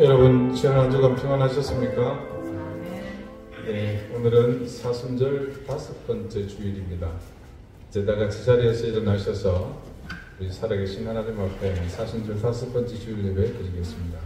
여러분 지난 한 주간 평안하셨습니까? 네, 오늘은 사순절 5번째 주일입니다. 이제 다 같이 자리에서 일어나셔서 우리 살아계신 하나님 앞에 사순절 5번째 주일 예배 드리겠습니다.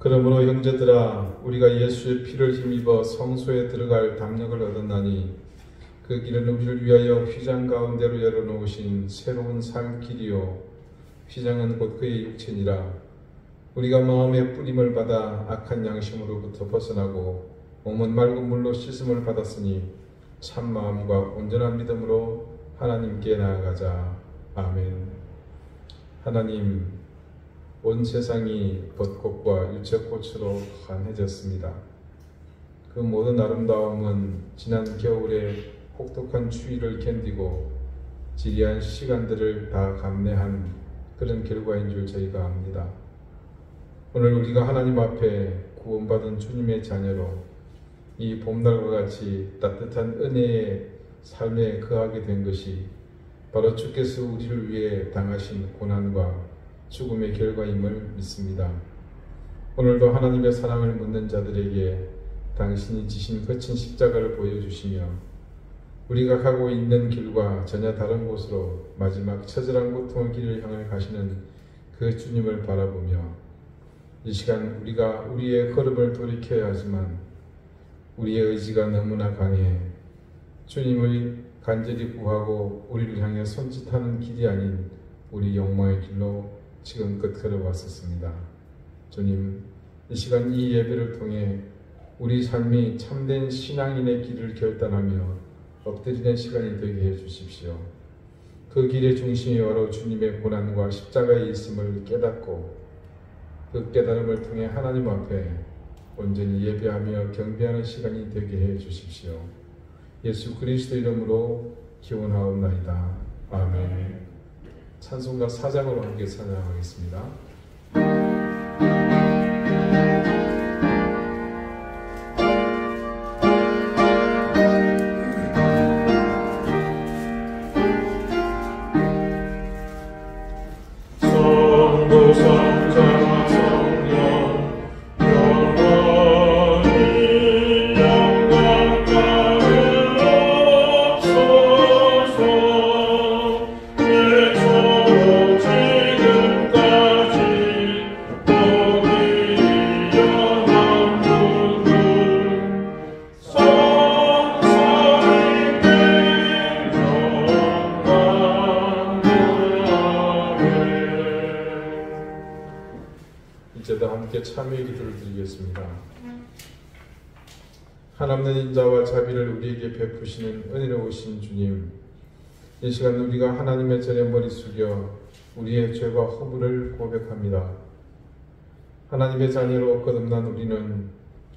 그러므로 형제들아, 우리가 예수의 피를 힘입어 성소에 들어갈 담력을 얻었나니 그 길은 우리를 위하여 휘장 가운데로 열어놓으신 새로운 살 길이요 휘장은 곧 그의 육체니라. 우리가 마음의 뿌림을 받아 악한 양심으로부터 벗어나고 몸은 맑은 물로 씻음을 받았으니 참 마음과 온전한 믿음으로 하나님께 나아가자. 아멘. 하나님, 온 세상이 벚꽃과 유채꽃으로 환해졌습니다. 그 모든 아름다움은 지난 겨울의 혹독한 추위를 견디고 지리한 시간들을 다 감내한 그런 결과인 줄 저희가 압니다. 오늘 우리가 하나님 앞에 구원받은 주님의 자녀로 이 봄날과 같이 따뜻한 은혜의 삶에 거하게 된 것이 바로 주께서 우리를 위해 당하신 고난과 죽음의 결과임을 믿습니다. 오늘도 하나님의 사랑을 묻는 자들에게 당신이 지신 거친 십자가를 보여주시며 우리가 가고 있는 길과 전혀 다른 곳으로 마지막 처절한 고통의 길을 향해 가시는 그 주님을 바라보며 이 시간 우리가 우리의 걸음을 돌이켜야 하지만 우리의 의지가 너무나 강해 주님을 간절히 구하고 우리를 향해 손짓하는 길이 아닌 우리 욕망의 길로 지금껏 걸어왔었습니다. 주님, 이 시간 이 예배를 통해 우리 삶이 참된 신앙인의 길을 결단하며 엎드리는 시간이 되게 해주십시오. 그 길의 중심이 바로 주님의 고난과 십자가에 있음을 깨닫고 그 깨달음을 통해 하나님 앞에 온전히 예배하며 경배하는 시간이 되게 해주십시오. 예수 그리스도 이름으로 기원하옵나이다. 아멘. 찬송가 4장으로 함께 찬양하겠습니다. 이제도 함께 참여의 기도를 드리겠습니다. 하나님의 인자와 자비를 우리에게 베푸시는 은혜로우신 주님, 이 시간 우리가 하나님의 전에 머리 숙여 우리의 죄와 허물을 고백합니다. 하나님의 자녀로 거듭난 우리는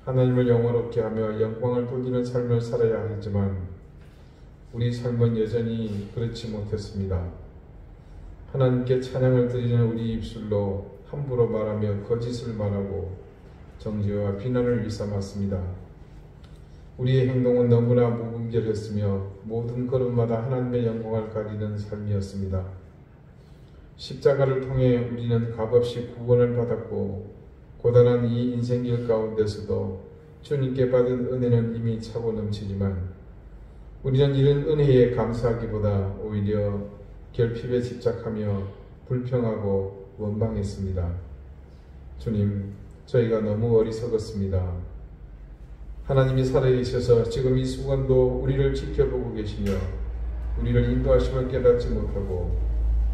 하나님을 영원롭게 하며 영광을 돌리는 삶을 살아야 하지만 우리 삶은 여전히 그렇지 못했습니다. 하나님께 찬양을 드리는 우리 입술로 함부로 말하며 거짓을 말하고 정죄와 비난을 일삼았습니다. 우리의 행동은 너무나 무분별했으며 모든 걸음마다 하나님의 영광을 가리는 삶이었습니다. 십자가를 통해 우리는 값없이 구원을 받았고 고단한 이 인생길 가운데서도 주님께 받은 은혜는 이미 차고 넘치지만 우리는 이런 은혜에 감사하기보다 오히려 결핍에 집착하며 불평하고 원망했습니다. 주님, 저희가 너무 어리석었습니다. 하나님이 살아계셔서 지금 이 순간도 우리를 지켜보고 계시며 우리를 인도하심을 깨닫지 못하고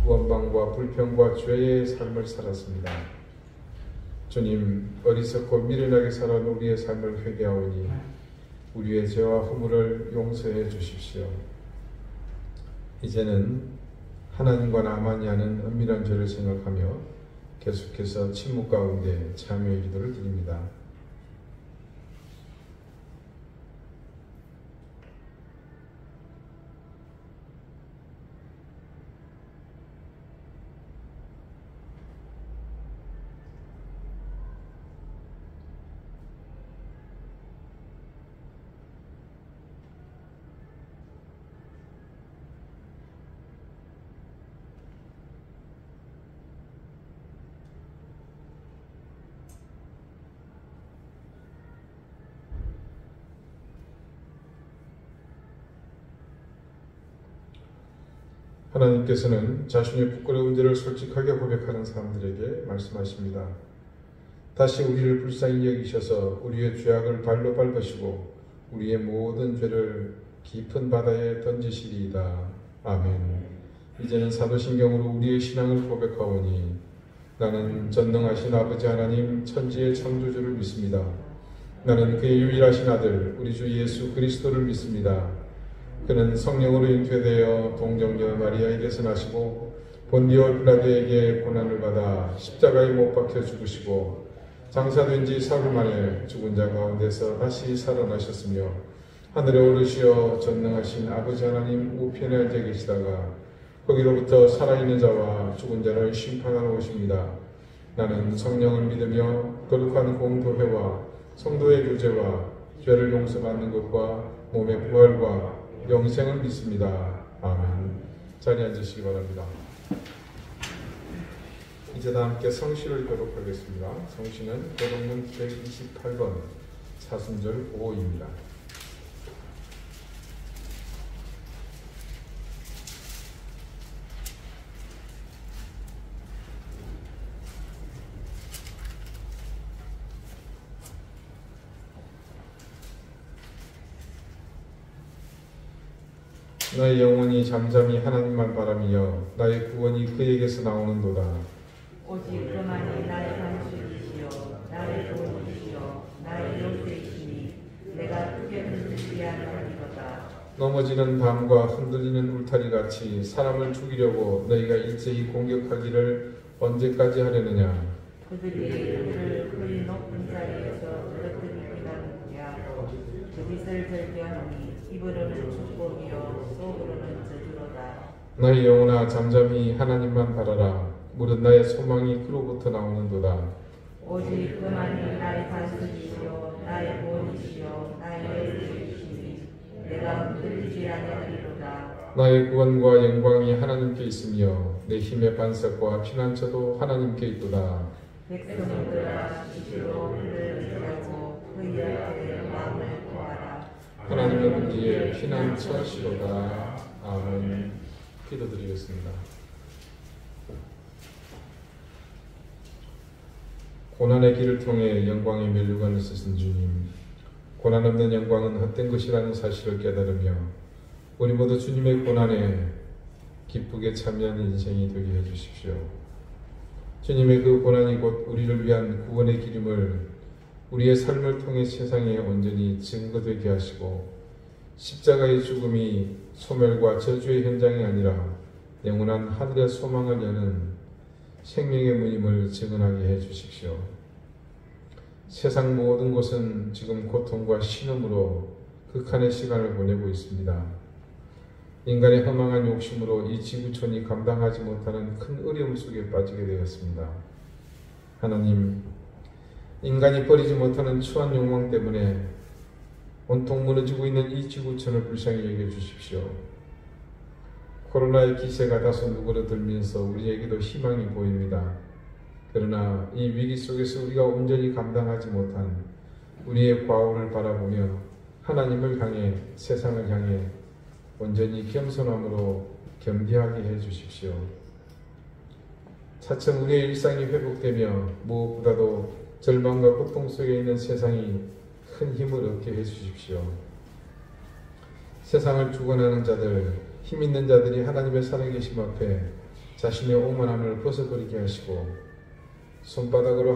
원망과 불평과 죄의 삶을 살았습니다. 주님, 어리석고 미련하게 살아온 우리의 삶을 회개하오니 우리의 죄와 허물을 용서해 주십시오. 이제는 하나님과 나만이 아는 은밀한 죄를 생각하며 계속해서 침묵 가운데 참여의 기도를 드립니다. 하나님께서는 자신의 부끄러운 죄를 솔직하게 고백하는 사람들에게 말씀하십니다. 다시 우리를 불쌍히 여기셔서 우리의 죄악을 발로 밟으시고 우리의 모든 죄를 깊은 바다에 던지시리이다. 아멘. 이제는 사도신경으로 우리의 신앙을 고백하오니 나는 전능하신 아버지 하나님 천지의 창조주를 믿습니다. 나는 그의 유일하신 아들 우리 주 예수 그리스도를 믿습니다. 그는 성령으로 잉태되어 동정녀 마리아에게서 나시고 본디오 빌라도에게 고난을 받아 십자가에 못 박혀 죽으시고 장사된 지 사흘 만에 죽은 자 가운데서 다시 살아나셨으며 하늘에 오르시어 전능하신 아버지 하나님 우편에 앉아 계시다가 거기로부터 살아있는 자와 죽은 자를 심판하러 오십니다. 나는 성령을 믿으며 거룩한 공도회와 성도의 교제와 죄를 용서받는 것과 몸의 부활과 영생을 믿습니다. 아멘. 자리에 앉으시기 바랍니다. 이제 다 함께 성시를 읽도록 하겠습니다. 성시는 도덕문 128번 사순절 5호입니다. 나의 영혼이 잠잠히 하나님만 바라며 나의 구원이 그에게서 나오는도다. 오직 그만이 나의 반석이시여 나의 도움이시여 나의 요새이시니 내가 크게 흔들리지 아니하리로다. 넘어지는 밤과 흔들리는 울타리같이 사람을 죽이려고 너희가 일제히 공격하기를 언제까지 하려느냐. 그들이 그를 그리 높은 자리에서 떨어뜨리기가 하고 그 빛을 절개하니 입으로는 축복이요 속으로는 저주로다. 나의 영혼아 잠잠히 하나님만 바라라. 무릇 나의 소망이 그로부터 나오는도다. 오직 그만이 나의 반석이시여 나의 구원이시여 나의 요새이시니 내가 흔들리지 아니하리로다. 나의 구원과 영광이 하나님께 있으며 내 힘의 반석과 피난처도 하나님께 있도다. 백성들아 이시로 그를 의지하고 그의 마음을 구하라. 하나님은 우리의 피난처시로다. 아멘. 기도드리겠습니다. 고난의 길을 통해 영광의 면류관을 쓰신 주님, 고난 없는 영광은 헛된 것이라는 사실을 깨달으며 우리 모두 주님의 고난에 기쁘게 참여하는 인생이 되게 해주십시오. 주님의 그 고난이 곧 우리를 위한 구원의 기름을 우리의 삶을 통해 세상에 온전히 증거되게 하시고 십자가의 죽음이 소멸과 저주의 현장이 아니라 영원한 하늘의 소망을 여는 생명의 문임을 증언하게 해주십시오. 세상 모든 곳은 지금 고통과 신음으로 극한의 시간을 보내고 있습니다. 인간의 허망한 욕심으로 이 지구촌이 감당하지 못하는 큰 어려움 속에 빠지게 되었습니다. 하나님, 인간이 버리지 못하는 추한 욕망 때문에 온통 무너지고 있는 이 지구촌을 불쌍히 여겨주십시오. 코로나의 기세가 다소 누그러들면서 우리에게도 희망이 보입니다. 그러나 이 위기 속에서 우리가 온전히 감당하지 못한 우리의 과오를 바라보며 하나님을 향해 세상을 향해 온전히 겸손함으로 겸비하게 해주십시오. 차츰 우리의 일상이 회복되며 무엇보다도 절망과 고통 속에 있는 세상이 큰 힘을 얻게 해주십시오. 세상을 주관하는 자들, 힘 있는 자들이 하나님의 살아계심 앞에 자신의 오만함을 벗어버리게 하시고 손바닥으로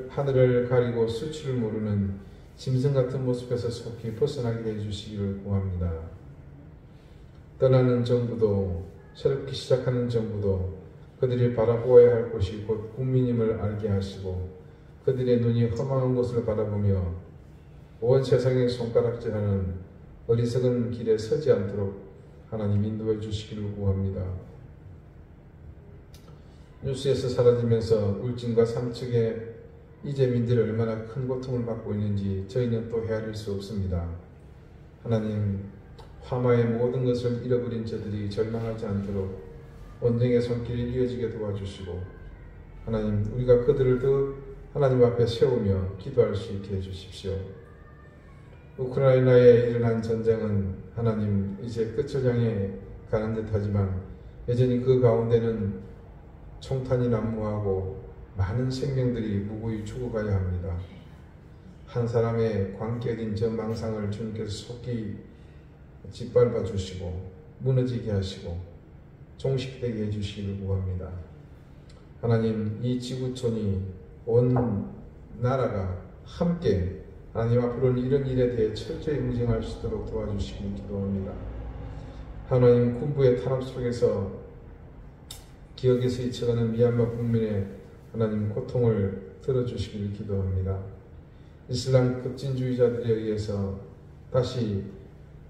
하늘을 가리고 수치를 모르는 짐승 같은 모습에서 속히 벗어나게 해주시기를 구합니다. 떠나는 정부도 새롭게 시작하는 정부도 그들이 바라보아야 할 곳이 곧 국민임을 알게 하시고 그들의 눈이 험한 곳을 바라보며 온 세상에 손가락질하는 어리석은 길에 서지 않도록 하나님 인도해 주시기를 구합니다. 뉴스에서 사라지면서 울진과 삼척의 이재민들이 얼마나 큰 고통을 받고 있는지 저희는 또 헤아릴 수 없습니다. 하나님, 화마의 모든 것을 잃어버린 저들이 절망하지 않도록 원정의 손길이 이어지게 도와주시고 하나님, 우리가 그들을 더 하나님 앞에 세우며 기도할 수 있게 해주십시오. 우크라이나에 일어난 전쟁은 하나님 이제 끝을 향해 가는 듯하지만 여전히 그 가운데는 총탄이 난무하고 많은 생명들이 무고히 죽어가야 합니다. 한 사람의 광격인 저 망상을 주님께서 속히 짓밟아 주시고 무너지게 하시고 종식되게 해주시기를 구합니다. 하나님, 이 지구촌이 온 나라가 함께 하나님 앞으로는 이런 일에 대해 철저히 응징할 수 있도록 도와주시길 기도합니다. 하나님, 군부의 탄압 속에서 기억에서 잊혀가는 미얀마 국민의 하나님 고통을 들어주시길 기도합니다. 이슬람 급진주의자들에 의해서 다시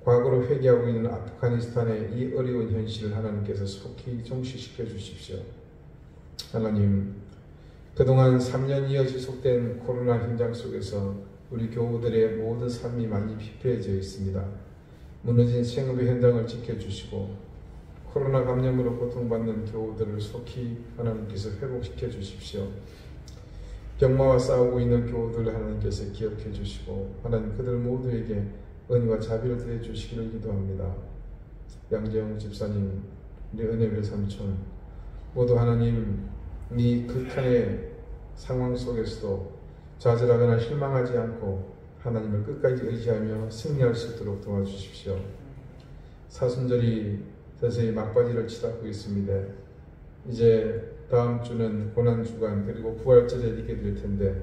과거로 회귀하고 있는 아프가니스탄의 이 어려운 현실을 하나님께서 속히 종식시켜 주십시오. 하나님, 그동안 3년이어 지속된 코로나 현장 속에서 우리 교우들의 모든 삶이 많이 피폐해져 있습니다. 무너진 생업의 현장을 지켜주시고 코로나 감염으로 고통받는 교우들을 속히 하나님께서 회복시켜 주십시오. 병마와 싸우고 있는 교우들 하나님께서 기억해 주시고 하나님 그들 모두에게 은혜와 자비를 더해 주시기를 기도합니다. 양재영 집사님, 우리 은혜별 삼촌 모두 하나님 이 극한의 상황 속에서도 좌절하거나 실망하지 않고 하나님을 끝까지 의지하며 승리할 수 있도록 도와주십시오. 사순절이 서서히 막바지를 치닫고 있습니다. 이제 다음 주는 고난주간 그리고 부활절에 있게 될 텐데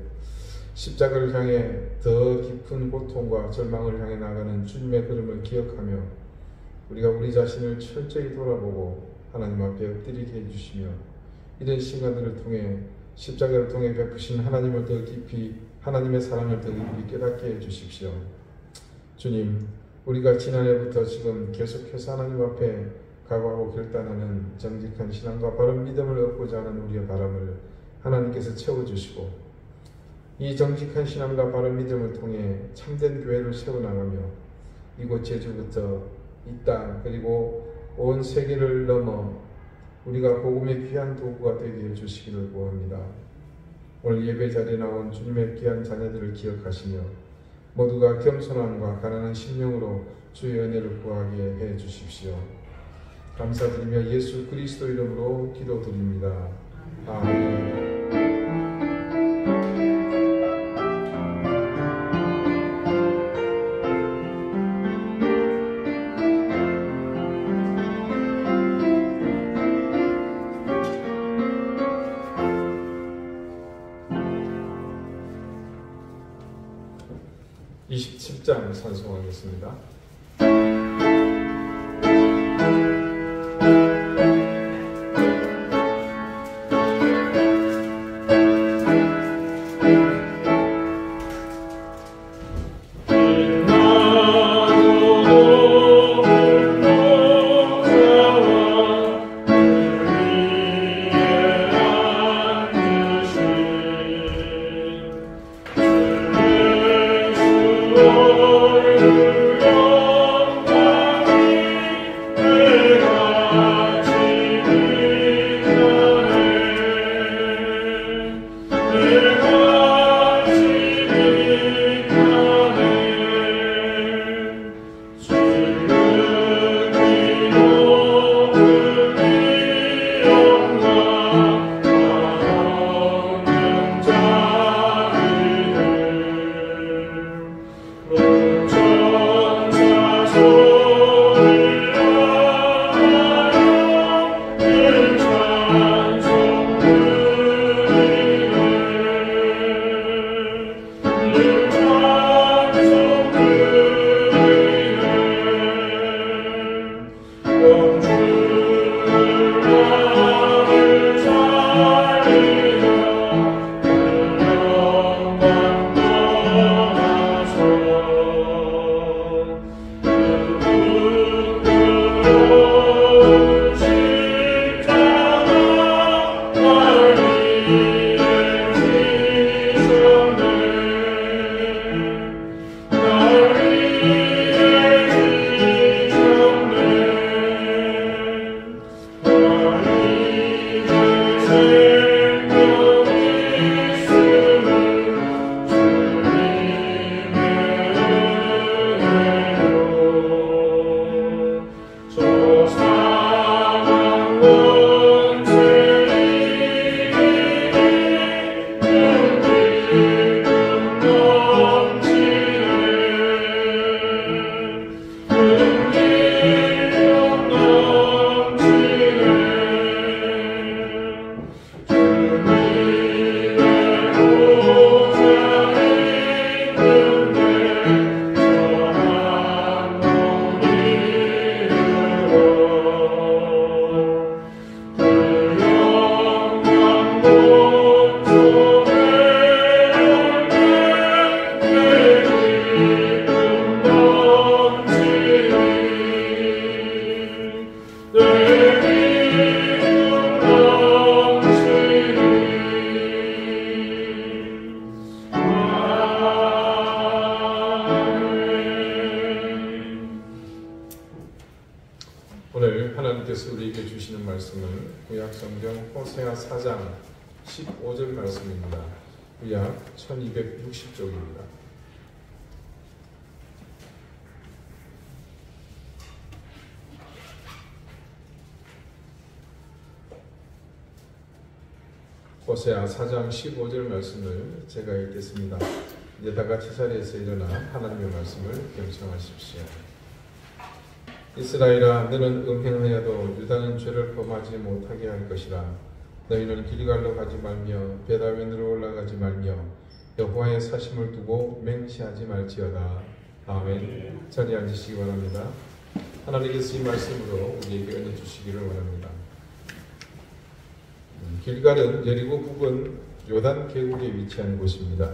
십자가를 향해 더 깊은 고통과 절망을 향해 나가는 주님의 걸음을 기억하며 우리가 우리 자신을 철저히 돌아보고 하나님 앞에 엎드리게 해주시며 이런 시간들을 통해 십자가를 통해 베푸신 하나님을 더 깊이 하나님의 사랑을 더 깊이 깨닫게 해주십시오. 주님, 우리가 지난해부터 지금 계속해서 하나님 앞에 각오하고 결단하는 정직한 신앙과 바른 믿음을 얻고자 하는 우리의 바람을 하나님께서 채워주시고 이 정직한 신앙과 바른 믿음을 통해 참된 교회를 세워나가며 이곳 제주부터 이 땅 그리고 온 세계를 넘어 우리가 복음의 귀한 도구가 되게 해주시기를 구합니다. 오늘 예배 자리에 나온 주님의 귀한 자녀들을 기억하시며 모두가 겸손함과 가난한 심령으로 주의 은혜를 구하게 해주십시오. 감사드리며 예수 그리스도 이름으로 기도드립니다. 아멘. 찬송하겠습니다. Lord. 호세아 4장 15절 말씀입니다. 구약 1260쪽입니다. 호세아 4장 15절 말씀을 제가 읽겠습니다. 이제 다 같이 자리에서 일어나 하나님의 말씀을 경청하십시오. 이스라엘아, 너는 음행하여도 유다는 죄를 범하지 못하게 할 것이라. 너희는 길갈로 가지 말며 베다웬으로 올라가지 말며 여호와의 사심을 두고 맹세하지 말지어다. 아멘. 자리에 앉으시기 바랍니다. 하나님께서 이 말씀으로 우리에게 은혜 주시기를 원합니다. 길갈은 여리고 북은 요단 계곡에 위치한 곳입니다.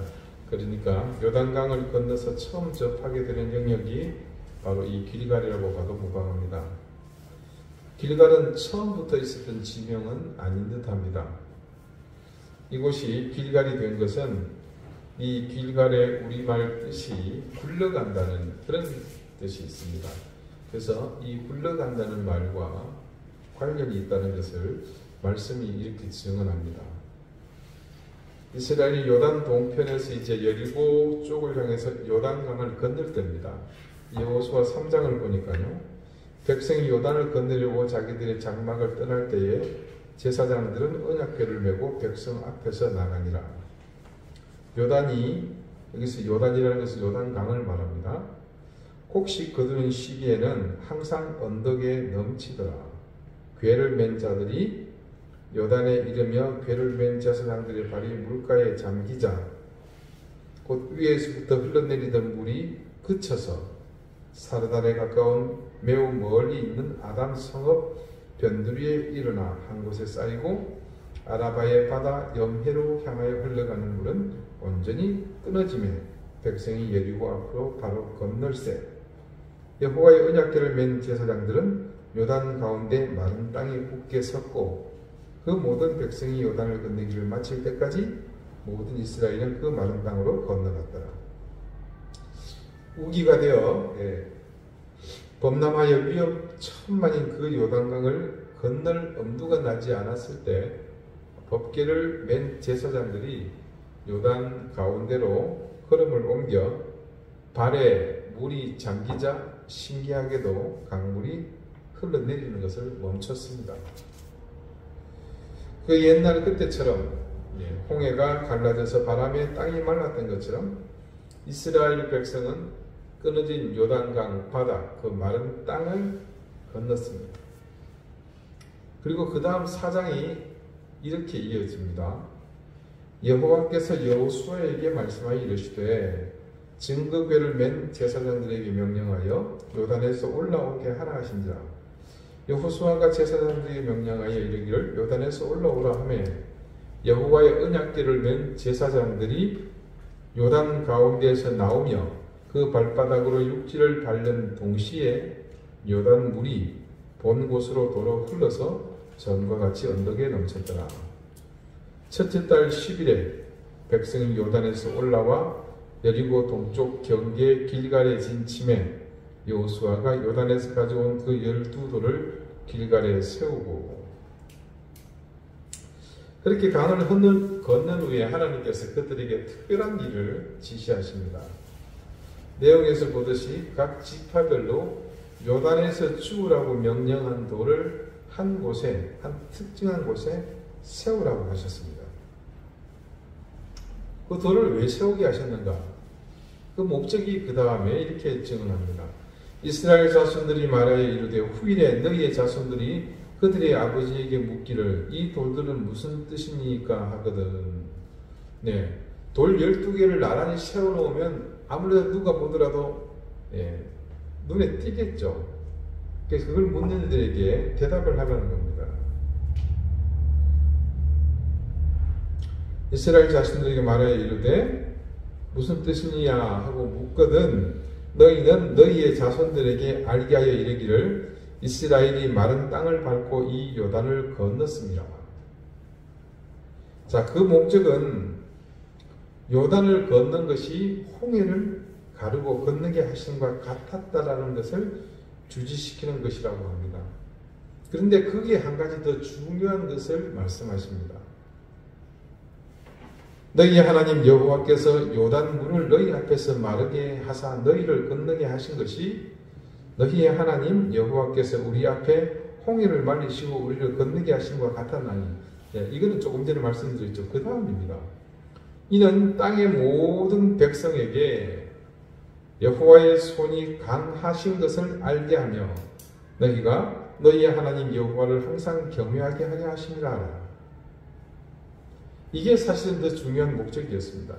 그러니까 요단강을 건너서 처음 접하게 되는 영역이 바로 이 길갈이라고 봐도 무방합니다. 길갈은 처음부터 있었던 지명은 아닌 듯합니다. 이곳이 길갈이 된 것은 이 길갈의 우리말 뜻이 굴러간다는 그런 뜻이 있습니다. 그래서 이 굴러간다는 말과 관련이 있다는 것을 말씀이 이렇게 증언합니다. 이스라엘이 요단 동편에서 이제 여리고 쪽을 향해서 요단강을 건널 때입니다. 여호수아 3장을 보니까요, 백성이 요단을 건너려고 자기들의 장막을 떠날 때에 제사장들은 언약궤를 메고 백성 앞에서 나가니라. 요단이, 여기서 요단이라는 것은 요단강을 말합니다. 곡식 거두는 시기에는 항상 언덕에 넘치더라. 궤를 맨 자들이 요단에 이르며 궤를 맨 제사장들의 발이 물가에 잠기자 곧 위에서부터 흘러내리던 물이 그쳐서 사르단에 가까운 매우 멀리 있는 아담 성읍 변두리에 일어나 한 곳에 쌓이고 아라바의 바다 염해로 향하여 흘러가는 물은 온전히 끊어지며 백성이 여리고 앞으로 바로 건널세. 여호와의 언약궤를 맨 제사장들은 요단 가운데 마른 땅에 굳게 섰고 그 모든 백성이 요단을 건너기를 마칠 때까지 모든 이스라엘은 그 마른 땅으로 건너갔더라. 우기가 되어 범람하여 위험천만인 그 요단강을 건널 엄두가 나지 않았을 때 법궤를 맨 제사장들이 요단 가운데로 걸음을 옮겨 발에 물이 잠기자 신기하게도 강물이 흘러내리는 것을 멈췄습니다. 그 옛날 그때처럼 홍해가 갈라져서 바람에 땅이 말랐던 것처럼 이스라엘 백성은 끊어진 요단강 바다 그 마른 땅을 건넜습니다. 그리고 그 다음 사장이 이렇게 이어집니다. 여호와께서 여호수아에게 말씀하여 이르시되 증거궤를 맨 제사장들에게 명령하여 요단에서 올라오게 하라 하신지라. 여호수아가 제사장들에게 명령하여 이르기를 요단에서 올라오라 하매 여호와의 언약궤를 맨 제사장들이 요단 가운데에서 나오며 그 발바닥으로 육지를 밟는 동시에 요단 물이 본 곳으로 도로 흘러서 전과 같이 언덕에 넘쳤더라. 첫째 달 10일에 백성이 요단에서 올라와 여리고 동쪽 경계 길갈에 진침해 여호수아가 요단에서 가져온 그 12돌을 길갈에 세우고 그렇게 강을 건넌 후에 하나님께서 그들에게 특별한 일을 지시하십니다. 내용에서 보듯이 각 지파별로 요단에서 주우라고 명령한 돌을 한 곳에, 한 특정한 곳에 세우라고 하셨습니다. 그 돌을 왜 세우게 하셨는가? 그 목적이 그 다음에 이렇게 증언합니다. 이스라엘 자손들이 말하여 이르되 후일에 너희의 자손들이 그들의 아버지에게 묻기를 이 돌들은 무슨 뜻입니까 하거든. 돌 12개를 나란히 세워놓으면 아무래도 누가 보더라도 눈에 띄겠죠. 그래서 그걸 묻는 이들에게 대답을 하라는 겁니다. 이스라엘 자신들에게 말하여 이르되 무슨 뜻이냐 하고 묻거든 너희는 너희의 자손들에게 알게 하여 이르기를 이스라엘이 마른 땅을 밟고 이 요단을 건넜습니다. 자, 그 목적은 요단을 건넌 것이 홍해를 가르고 건너게 하신 것과 같았다라는 것을 주지시키는 것이라고 합니다. 그런데 거기에 한 가지 더 중요한 것을 말씀하십니다. 너희 하나님 여호와께서 요단 물을 너희 앞에서 마르게 하사 너희를 건너게 하신 것이 너희의 하나님 여호와께서 우리 앞에 홍해를 말리시고 우리를 건너게 하신 것과 같았나니. 이거는 조금 전에 말씀드렸죠. 그 다음입니다. 이는 땅의 모든 백성에게 여호와의 손이 강하신 것을 알게 하며 너희가 너희의 하나님 여호와를 항상 경외하게 하려 하심이라. 이게 사실은 더 중요한 목적이었습니다.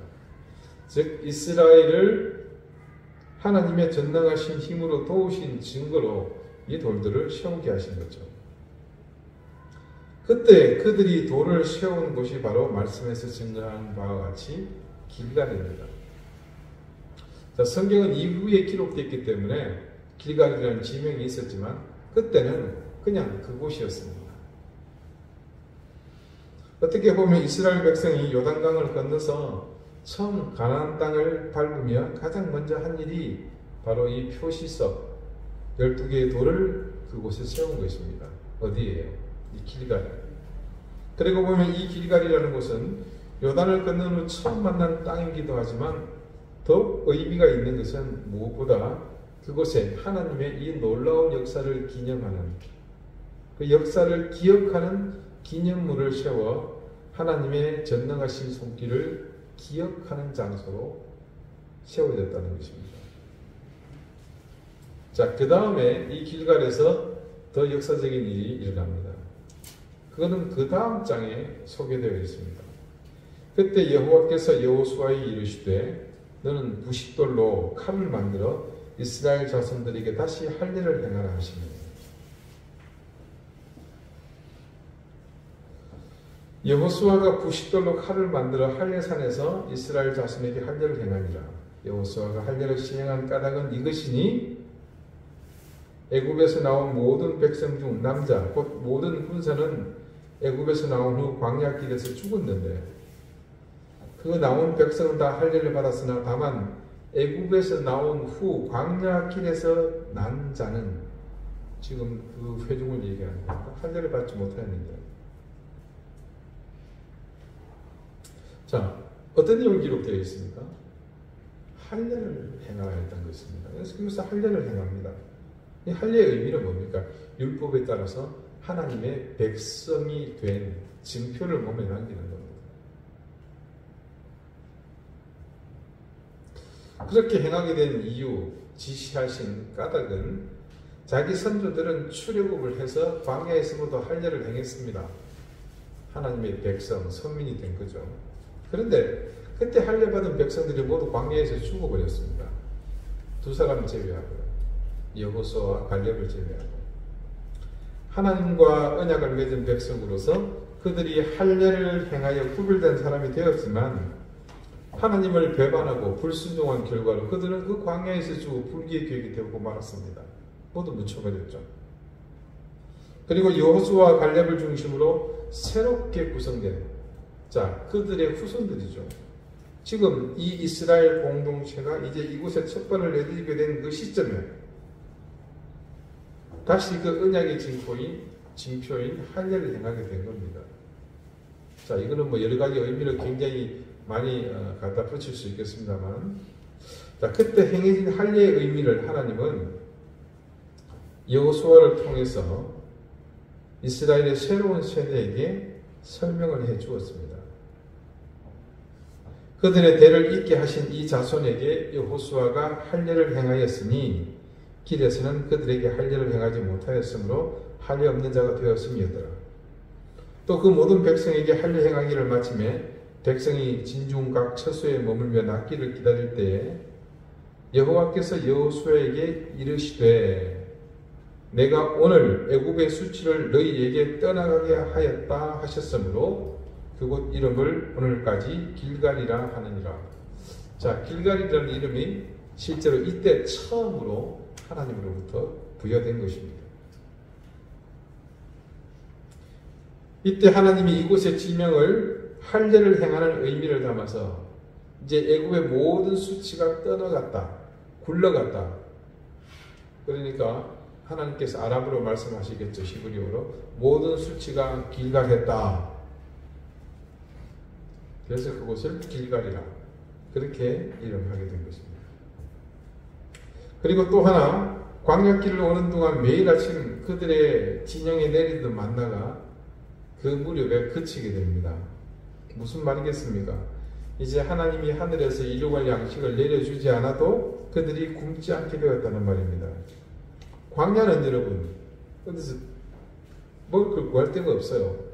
즉 이스라엘을 하나님의 전능하신 힘으로 도우신 증거로 이 돌들을 세우게 하신 거죠. 그때 그들이 돌을 세운 곳이 바로 말씀에서 증거한 바와 같이 길갈입니다. 자, 성경은 이후에 기록됐기 때문에 길갈이라는 지명이 있었지만 그때는 그냥 그곳이었습니다. 어떻게 보면 이스라엘 백성이 요단강을 건너서 처음 가나안 땅을 밟으며 가장 먼저 한 일이 바로 이 표시석 12개의 돌을 그곳에 세운 것입니다. 어디예요? 이 길갈. 그리고 보면 이 길갈이라는 곳은 요단을 건넌 후 처음 만난 땅이기도 하지만 더 의미가 있는 것은 무엇보다 그곳에 하나님의 이 놀라운 역사를 기념하는, 그 역사를 기억하는 기념물을 세워 하나님의 전능하신 손길을 기억하는 장소로 세워졌다는 것입니다. 자, 그 다음에 이 길갈에서 더 역사적인 일이 일어납니다. 그거는 그 다음 장에 소개되어 있습니다. 그때 여호와께서 여호수아에게 이르시되 너는 부싯돌로 칼을 만들어 이스라엘 자손들에게 다시 할례를 행하라 하시니. 여호수아가 부싯돌로 칼을 만들어 할례산에서 이스라엘 자손에게 할례를 행하니라. 여호수아가 할례를 시행한 까닭은 이것이니 애굽에서 나온 모든 백성 중 남자 곧 모든 군사는 애굽에서 나온 후 광야길에서 죽었는데 그 나온 백성은 다 할례를 받았으나 다만 애굽에서 나온 후 광야길에서 난 자는, 지금 그 회중을 얘기하는 거예요. 할례를 받지 못하였는데. 자, 어떤 내용이 기록되어 있습니까? 할례를 행하라 했던 것입니다. 그래서 그것을 할례를 행합니다. 이 할례의 의미는 뭡니까? 율법에 따라서 하나님의 백성이 된 증표를 몸에 남기는 겁니다. 그렇게 행하게 된 이유, 지시하신 까닭은 자기 선조들은 출애굽을 해서 광야에서부터 할례를 행했습니다. 하나님의 백성, 선민이 된 거죠. 그런데 그때 할례 받은 백성들이 모두 광야에서 죽어버렸습니다. 두 사람 제외하고요. 여호수아와 갈렙을 제외하고. 하나님과 언약을 맺은 백성으로서 그들이 할례를 행하여 구별된 사람이 되었지만 하나님을 배반하고 불순종한 결과로 그들은 그 광야에서 죽어 불기의 계획이 되고 말았습니다. 모두 묻혀버렸죠. 그리고 여호수아와 갈렙을 중심으로 새롭게 구성된 그들의 후손들이죠. 지금 이 이스라엘 공동체가 이제 이곳에 첫 발을 내딛게 된 그 시점에 다시 그 언약의 징표인 할례를 행하게 된 겁니다. 자, 이거는 뭐 여러 가지 의미를 굉장히 많이 갖다 붙일 수 있겠습니다만, 자, 그때 행해진 할례의 의미를 하나님은 여호수아를 통해서 이스라엘의 새로운 세대에게 설명을 해 주었습니다. 그들의 대를 잇게 하신 이 자손에게 여호수아가 할례를 행하였으니 길에서는 그들에게 할례를 행하지 못하였으므로 할례 없는 자가 되었음이었더라. 또 그 모든 백성에게 할례 행하기를 마침에 백성이 진중각 처소에 머물며 낫기를 기다릴 때에 여호와께서 여호수아에게 이르시되 내가 오늘 애굽의 수치를 너희에게 떠나가게 하였다 하셨으므로 그곳 이름을 오늘까지 길갈이라 하느니라. 자, 길갈이라는 이름이 실제로 이때 처음으로 하나님으로부터 부여된 것입니다. 이때 하나님이 이곳의 지명을 할례를 행하는 의미를 담아서 이제 애굽의 모든 수치가 떠나갔다, 굴러갔다. 그러니까 하나님께서 아람어로 말씀하시겠죠. 히브리어로 모든 수치가 길갈했다. 그래서 그곳을 길갈이라 그렇게 이름하게 된 것입니다. 그리고 또 하나 광야길을 오는 동안 매일 아침 그들의 진영에 내리던 만나가 그 무렵에 그치게 됩니다. 무슨 말이겠습니까? 이제 하나님이 하늘에서 일용할 양식을 내려주지 않아도 그들이 굶지 않게 되었다는 말입니다. 광야는 여러분 어디서 먹을 걸 구할 데가 없어요.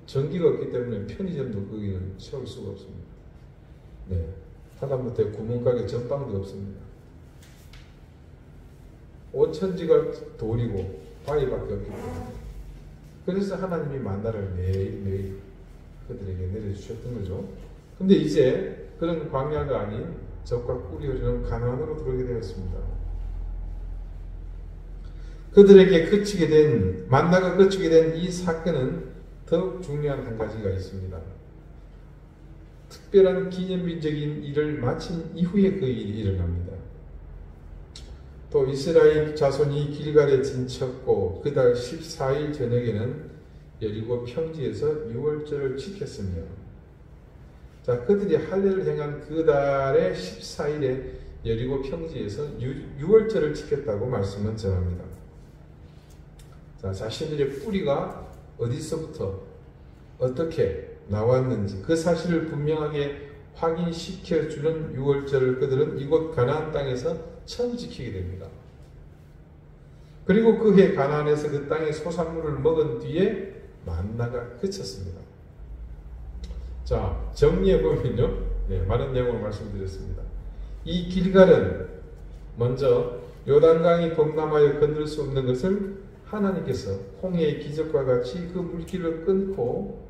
전기가 없기 때문에 편의점도 거기는 채울 수가 없습니다. 네, 하다못해 구멍가게 전방도 없습니다. 온천지가 돌이고 바위밖에 없기 때문에 그래서 하나님이 만나를 매일매일 그들에게 내려주셨던 거죠. 근데 이제 그런 광야가 아닌 적과 꿀이 흐르는 가나안으로 들어오게 되었습니다. 그들에게 그치게 된 만나가 그치게 된 이 사건은 더욱 중요한 한 가지가 있습니다. 특별한 기념비적인 일을 마친 이후에 그 일이 일어납니다. 또 이스라엘 자손이 길갈에 진쳤고 그달 14일 저녁에는 여리고 평지에서 유월절을 지켰으며, 자, 그들이 할례를 행한 그 달의 14일에 여리고 평지에서 유월절을 지켰다고 말씀은 전합니다. 자, 자신들의 뿌리가 어디서부터 어떻게 나왔는지 그 사실을 분명하게 확인시켜주는 유월절을 그들은 이곳 가나안 땅에서 처음 지키게 됩니다. 그리고 그해 가나안에서 그 땅의 소산물을 먹은 뒤에 만나가 그쳤습니다. 자, 정리해 보면요, 많은 내용을 말씀드렸습니다. 이 길갈은 먼저 요단강이 범람하여 건들 수 없는 것을 하나님께서 홍해의 기적과 같이 그 물길을 끊고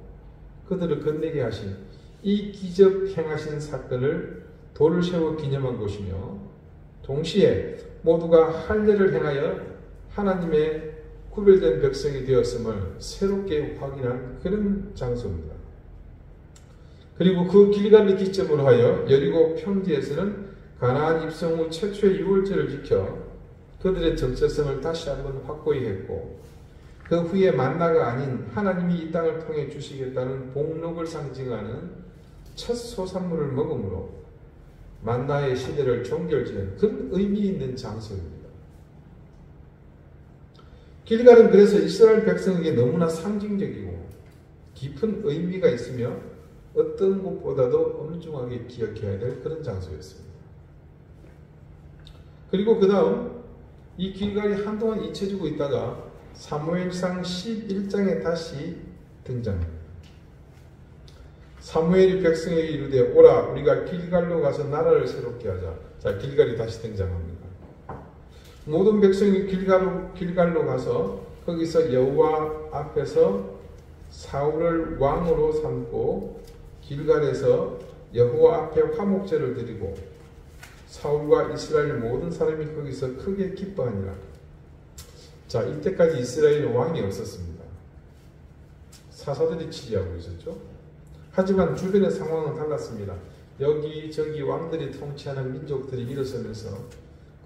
그들을 건너게 하신 이 기적 행하신 사건을 돌을 세워 기념한 곳이며, 동시에 모두가 할례를 행하여 하나님의 구별된 백성이 되었음을 새롭게 확인한 그런 장소입니다. 그리고 그 길갈을 기점으로 하여 여리고 평지에서는 가나안 입성 후 최초의 유월절을 지켜 그들의 정체성을 다시 한번 확고히 했고, 그 후에 만나가 아닌 하나님이 이 땅을 통해 주시겠다는 복록을 상징하는 첫 소산물을 먹음으로 만나의 시대를 종결지은 그런 의미 있는 장소입니다. 길갈은 그래서 이스라엘 백성에게 너무나 상징적이고 깊은 의미가 있으며 어떤 곳보다도 엄중하게 기억해야 될 그런 장소였습니다. 그리고 그 다음 이 길갈이 한동안 잊혀지고 있다가 사무엘상 11장에 다시 등장합니다. 사무엘이 백성에게 이르되 오라 우리가 길갈로 가서 나라를 새롭게 하자. 자, 길갈이 다시 등장합니다. 모든 백성이 길갈로 가서 거기서 여호와 앞에서 사울을 왕으로 삼고 길갈에서 여호와 앞에 화목제를 드리고 사울과 이스라엘 모든 사람이 거기서 크게 기뻐하니라. 자, 이때까지 이스라엘은 왕이 없었습니다. 사사들이 치리하고 있었죠. 하지만 주변의 상황은 달랐습니다. 여기저기 왕들이 통치하는 민족들이 일어서면서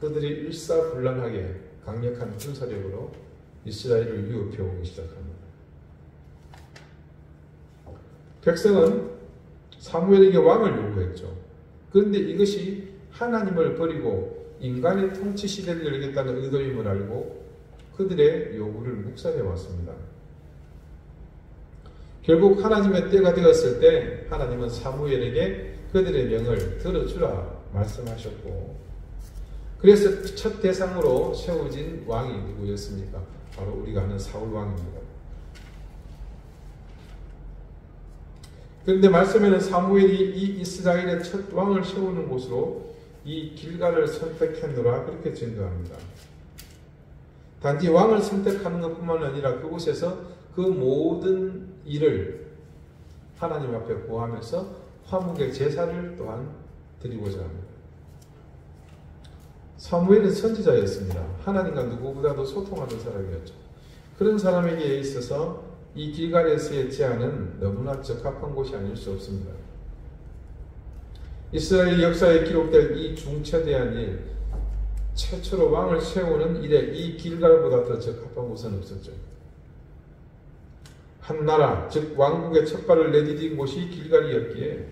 그들이 일사불란하게 강력한 군사력으로 이스라엘을 위협해 오기 시작합니다. 백성은 사무엘에게 왕을 요구했죠. 그런데 이것이 하나님을 버리고 인간의 통치 시대를 열겠다는 의도임을 알고 그들의 요구를 묵살해 왔습니다. 결국 하나님의 때가 되었을 때 하나님은 사무엘에게 그들의 명을 들어주라 말씀하셨고, 그래서 첫 대상으로 세워진 왕이 누구였습니까? 바로 우리가 아는 사울 왕입니다. 그런데 말씀에는 사무엘이 이 이스라엘의 첫 왕을 세우는 곳으로 이 길갈을 선택했노라 그렇게 증거합니다. 단지 왕을 선택하는 것뿐만 아니라 그곳에서 그 모든 일을 하나님 앞에 구하면서 화목의 제사를 또한 드리고자 합니다. 사무엘은 선지자였습니다. 하나님과 누구보다도 소통하는 사람이었죠. 그런 사람에게 있어서 이 길갈에서의 제안은 너무나 적합한 곳이 아닐 수 없습니다. 이스라엘 역사에 기록될 이 중차대한 일, 최초로 왕을 세우는 일에 이 길갈보다 더 적합한 곳은 없었죠. 한 나라, 즉 왕국의 첫발을 내디딘 곳이 길갈이었기에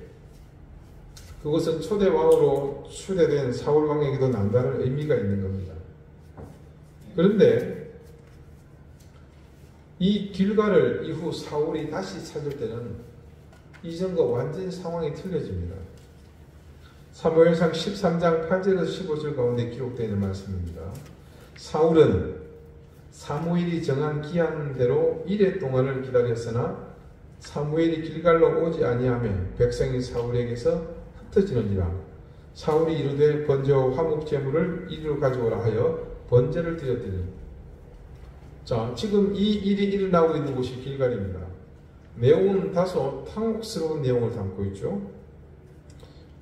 그것은 초대 왕으로 추대된 사울 왕에게도 남다른 의미가 있는 겁니다. 그런데 이 길갈을 이후 사울이 다시 찾을 때는 이전과 완전히 상황이 틀려집니다. 사무엘상 13장 8절에서 15절 가운데 기록되어 있는 말씀입니다. 사울은 사무엘이 정한 기한대로 이레 동안을 기다렸으나 사무엘이 길갈로 오지 아니하며 백성이 사울에게서 흩어지느니라. 사울이 이르되 번제와 화목제물을 이리로 가져오라 하여 번제를 드렸더니. 자, 지금 이 일이 일어나고 있는 곳이 길갈입니다. 내용은 다소 탕혹스러운 내용을 담고 있죠.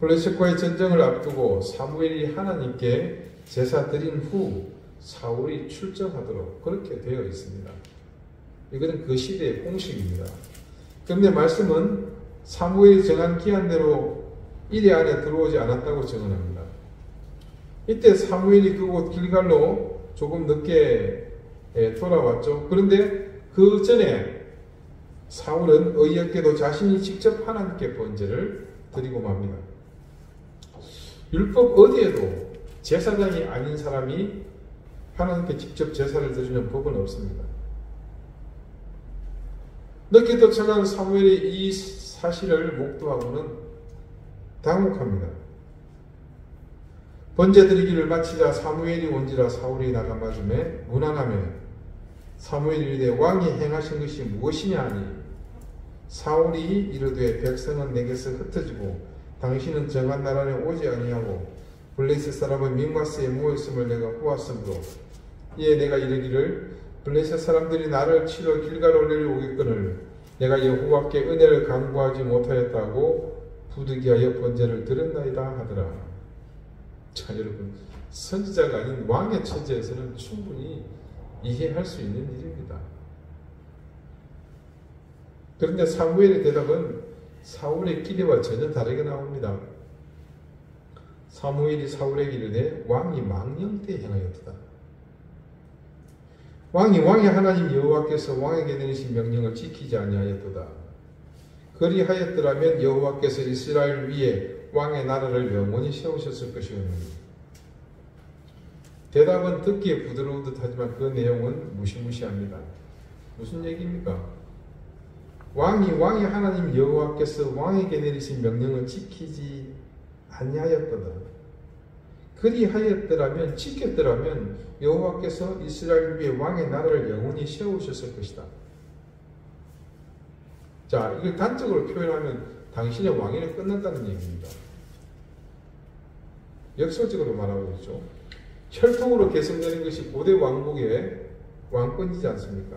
블레셋과의 전쟁을 앞두고 사무엘이 하나님께 제사 드린 후 사울이 출정하도록 그렇게 되어 있습니다. 이것은 그 시대의 공식입니다. 그런데 말씀은 사무엘이 정한 기한대로 이래 안에 들어오지 않았다고 증언합니다. 이때 사무엘이 그곳 길갈로 조금 늦게 돌아왔죠. 그런데 그 전에 사울은 어이없게도 자신이 직접 하나님께 번제를 드리고 맙니다. 율법 어디에도 제사장이 아닌 사람이 하나님께 직접 제사를 드리는 법은 없습니다. 늦게 도착한 사무엘이 이 사실을 목도하고는 당혹합니다. 번제 드리기를 마치자 사무엘이 온지라 사울이 나가 맞음에 무난하며 사무엘이 이르되 왕이 행하신 것이 무엇이냐 하니 사울이 이르되 백성은 내게서 흩어지고 당신은 정한 나라에 오지 아니하고 블레셋 사람은 mik마스에 모였음을 내가 보았으므로 이에 내가 이르기를 블레셋 사람들이 나를 치러 길갈로 내려오겠거늘 내가 여호와께 은혜를 간구하지 못하였다고 부득이하여 번제를 드렸나이다 하더라. 자, 여러분, 선지자가 아닌 왕의 처지에서는 충분히 이해할 수 있는 일입니다. 그런데 사무엘의 대답은 사울의 기대와 전혀 다르게 나옵니다. 사무엘이 사울에게 이르되 왕이 망령때 행하였도다. 왕이 하나님 여호와께서 왕에게 내리신 명령을 지키지 아니하였도다. 그리하였더라면 여호와께서 이스라엘 위에 왕의 나라를 영원히 세우셨을 것이오니. 대답은 듣기에 부드러운 듯하지만 그 내용은 무시무시합니다. 무슨 얘기입니까? 왕이 하나님 여호와께서 왕에게 내리신 명령을 지키지 아니하였거든. 그리하였더라면 지켰더라면 여호와께서 이스라엘 위에 왕의 나라를 영원히 세우셨을 것이다. 자, 이걸 단적으로 표현하면 당신의 왕위는 끝났다는 얘기입니다. 역설적으로 말하고 있죠. 혈통으로 계승되는 것이 고대 왕국의 왕권이지 않습니까?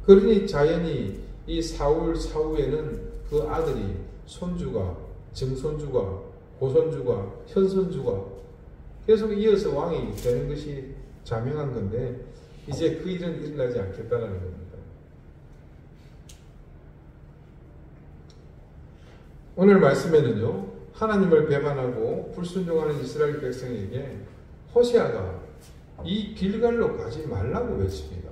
그러니 자연히 이 사후에는 그 아들이 손주가, 증손주가, 고손주가, 현손주가 계속 이어서 왕이 되는 것이 자명한 건데 이제 그 일은 일어나지 않겠다는 겁니다. 오늘 말씀에는요, 하나님을 배반하고 불순종하는 이스라엘 백성에게 호세아가 이 길갈로 가지 말라고 외칩니다.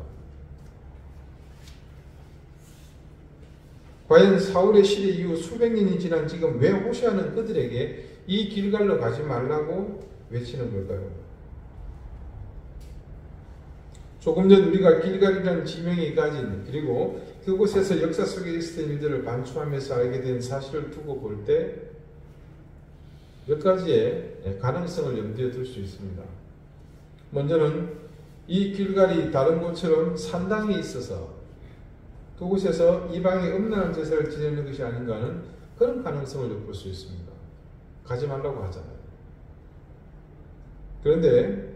과연 사울의 시대 이후 수백 년이 지난 지금 왜 호세아는 그들에게 이 길갈로 가지 말라고 외치는 걸까요? 조금 전 우리가 길갈이라는 지명이 가진, 그리고 그곳에서 역사 속에 있었던 일들을 반추하면서 알게 된 사실을 두고 볼 때 몇 가지의 가능성을 염두에 둘 수 있습니다. 먼저는 이 길갈이 다른 곳처럼 산당이 있어서 그곳에서 이방의 음란한 제사를 지내는 것이 아닌가 하는 그런 가능성을 엿볼 수 있습니다. 가지 말라고 하잖아요. 그런데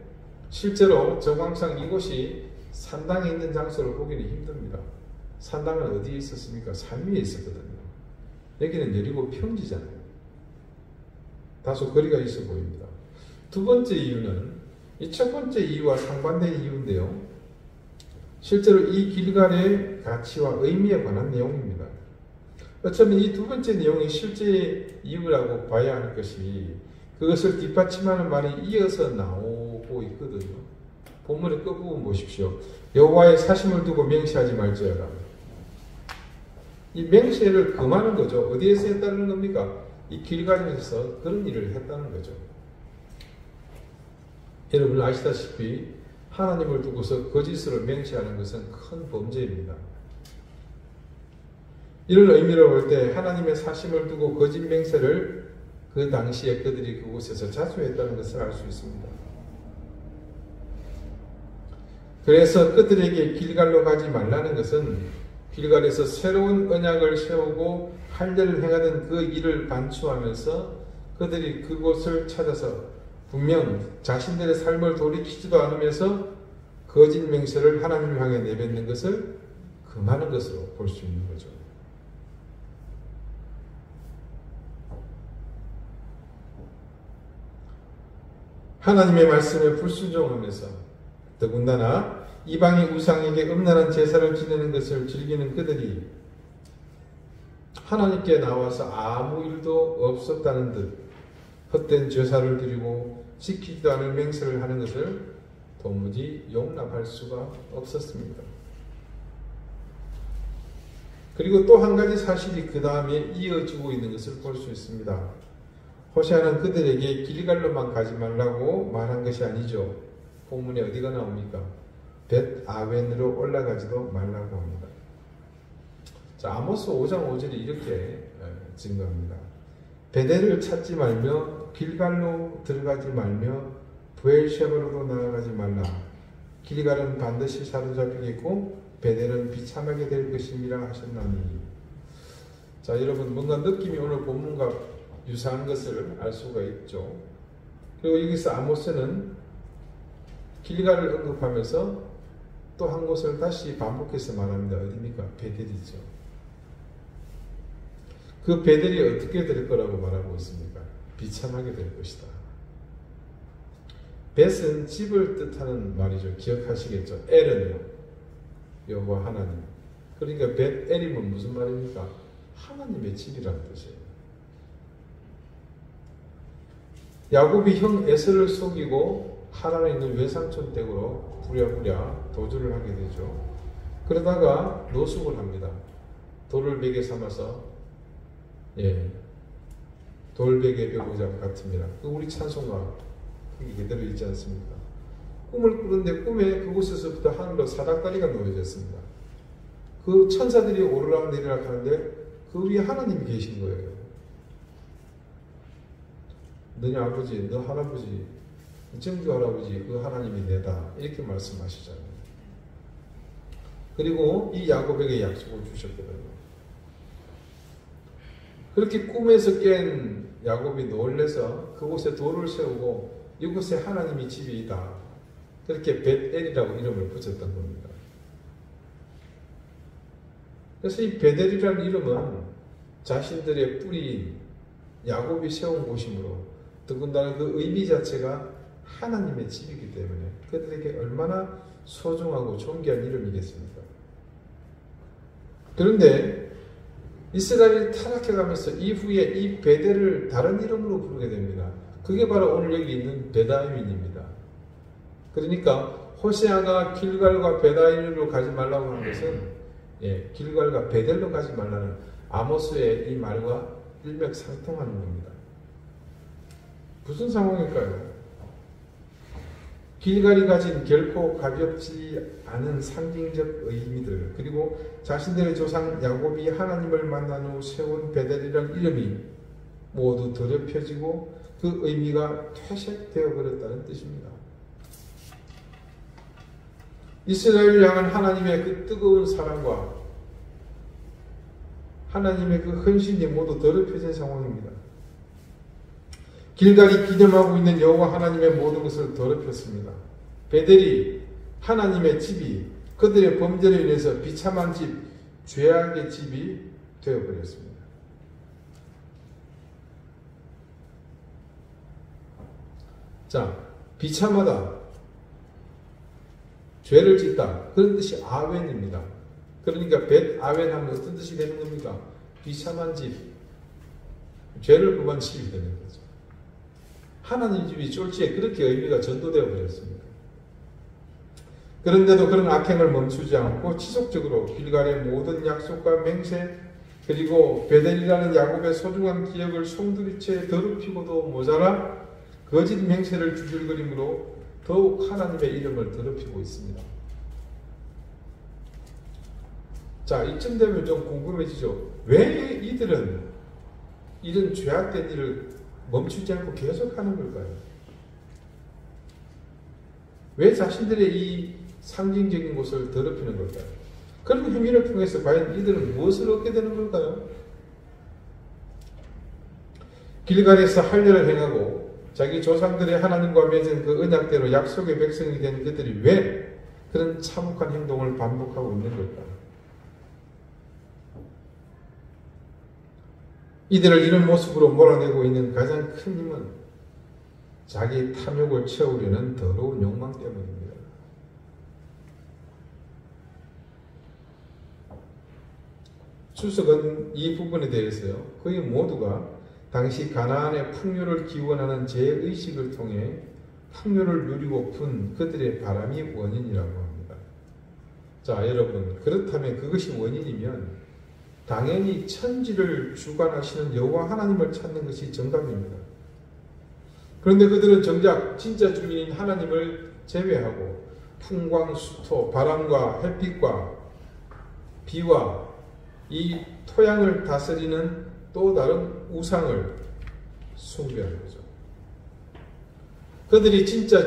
실제로 정황상 이곳이 산당에 있는 장소를 보기는 힘듭니다. 산당은 어디에 있었습니까? 산 위에 있었거든요. 여기는 여리고 평지잖아요. 다소 거리가 있어 보입니다. 두 번째 이유는 이 첫 번째 이유와 상반된 이유인데요. 실제로 이 길갈의 가치와 의미에 관한 내용입니다. 어쩌면 이 두 번째 내용이 실제 이유라고 봐야 할 것이 그것을 뒷받침하는 말이 이어서 나오고 보고 있거든요. 본문의 끝부분 보십시오. 여호와의 사심을 두고 맹세하지 말지어다. 이 맹세를 금하는 거죠. 어디에서 했다는 겁니까? 이 길갈에서 그런 일을 했다는 거죠. 여러분 아시다시피 하나님을 두고서 거짓으로 맹세하는 것은 큰 범죄입니다. 이런 의미로 볼 때 하나님의 사심을 두고 거짓 맹세를 그 당시에 그들이 그곳에서 자주 했다는 것을 알 수 있습니다. 그래서 그들에게 길갈로 가지 말라는 것은 길갈에서 새로운 언약을 세우고 할례를 행하던 그 일을 반추하면서 그들이 그곳을 찾아서 분명 자신들의 삶을 돌이키지도 않으면서 거짓 맹세를 하나님을 향해 내뱉는 것을 금하는 것으로 볼 수 있는 거죠. 하나님의 말씀에 불순종하면서 더군다나 이방의 우상에게 음란한 제사를 지내는 것을 즐기는 그들이 하나님께 나와서 아무 일도 없었다는 듯 헛된 제사를 드리고 지키지도 않을 맹세를 하는 것을 도무지 용납할 수가 없었습니다. 그리고 또 한 가지 사실이 그 다음에 이어지고 있는 것을 볼 수 있습니다. 호세아는 그들에게 길갈로만 가지 말라고 말한 것이 아니죠. 본문에 어디가 나옵니까? 벳 아웬으로 올라가지도 말라고 합니다. 자, 아모스 5장 5절이 이렇게 증거합니다. 베델을 찾지 말며 길갈로 들어가지 말며 브엘셰바로도 나아가지 말라. 길갈은 반드시 사로잡히겠고 베델은 비참하게 될 것임이라 하셨나니. 자, 여러분 뭔가 느낌이 오늘 본문과 유사한 것을 알 수가 있죠. 그리고 여기서 아모스는 길갈을 언급하면서 또 한 곳을 다시 반복해서 말합니다. 어디입니까? 베델이죠. 그 베델이 어떻게 될 거라고 말하고 있습니까? 비참하게 될 것이다. 벳은 집을 뜻하는 말이죠. 기억하시겠죠? 엘은요, 여호와 하나님. 그러니까 벳엘임은 무슨 말입니까? 하나님의 집이라는 뜻이에요. 야곱이 형 에서를 속이고 하란에 있는 외삼촌 댁으로 부랴부랴 도주를 하게 되죠. 그러다가 노숙을 합니다. 돌을 베개 삼아서 돌베개 배우자 같습니다. 우리 찬송가 그게 그대로 있지 않습니까? 꿈을 꾸는데 꿈에 그곳에서부터 하늘로 사닥다리가 놓여졌습니다. 그 천사들이 오르락 내리락 하는데 그 위에 하나님이 계신 거예요. 너희 아버지, 너 할아버지, 정주 할아버지 그 하나님이 내다 이렇게 말씀하시잖아요. 그리고 이 야곱에게 약속을 주셨거든요. 그렇게 꿈에서 깬 야곱이 놀래서 그곳에 돌을 세우고 이곳에 하나님이 집이 있다. 그렇게 벳엘이라고 이름을 붙였던 겁니다. 그래서 이 베델이라는 이름은 자신들의 뿌리인 야곱이 세운 곳이므로 더군다나 그 의미 자체가 하나님의 집이기 때문에 그들에게 얼마나 소중하고 존귀한 이름이겠습니까? 그런데 이스라엘이 타락해가면서 이후에 이 베델을 다른 이름으로 부르게 됩니다. 그게 바로 오늘 여기 있는 베다윈입니다. 그러니까 호세아가 길갈과 베다윈으로 가지 말라고 하는 것은 길갈과 베델로 가지 말라는 아모스의 이 말과 일맥상통하는 겁니다. 무슨 상황일까요? 길갈이 가진 결코 가볍지 않은 상징적 의미들, 그리고 자신들의 조상 야곱이 하나님을 만난 후 세운 베델이라는 이름이 모두 더럽혀지고 그 의미가 퇴색되어 버렸다는 뜻입니다. 이스라엘을 향한 하나님의 그 뜨거운 사랑과 하나님의 그 헌신이 모두 더럽혀진 상황입니다. 길갈이 기념하고 있는 여호와 하나님의 모든 것을 더럽혔습니다. 베델이 하나님의 집이 그들의 범죄로 인해서 비참한 집, 죄악의 집이 되어버렸습니다. 자, 비참하다, 죄를 짓다, 그런 뜻이 아웬입니다. 그러니까 벳 아웬 하면 어떤 뜻이 되는 겁니까? 비참한 집, 죄를 범한 집이 되는 거죠. 하나님 집이 쫄지에 그렇게 의미가 전도되어 버렸습니다. 그런데도 그런 악행을 멈추지 않고 지속적으로 길갈의 모든 약속과 맹세 그리고 베델이라는 야곱의 소중한 기억을 송두리째 더럽히고도 모자라 거짓 맹세를 주줄거림으로 더욱 하나님의 이름을 더럽히고 있습니다. 자, 이쯤 되면 좀 궁금해지죠. 왜 이들은 이런 죄악된 일을 멈추지 않고 계속하는 걸까요? 왜 자신들의 이 상징적인 곳을 더럽히는 걸까요? 그런 행위를 통해서 과연 이들은 무엇을 얻게 되는 걸까요? 길갈에서 할례를 행하고 자기 조상들의 하나님과 맺은 그 언약대로 약속의 백성이 된 그들이 왜 그런 참혹한 행동을 반복하고 있는 걸까요? 이들을 이런 모습으로 몰아내고 있는 가장 큰 힘은 자기 탐욕을 채우려는 더러운 욕망 때문입니다. 추석은 이 부분에 대해서요, 거의 모두가 당시 가나안의 풍요를 기원하는 제의식을 통해 풍요를 누리고픈 그들의 바람이 원인이라고 합니다. 자, 여러분, 그렇다면 그것이 원인이면 당연히 천지를 주관하시는 여호와 하나님을 찾는 것이 정답입니다. 그런데 그들은 정작 진짜 주인인 하나님을 제외하고 풍광, 수토, 바람과 햇빛과 비와 이 토양을 다스리는 또 다른 우상을 숭배하는 거죠. 그들이 진짜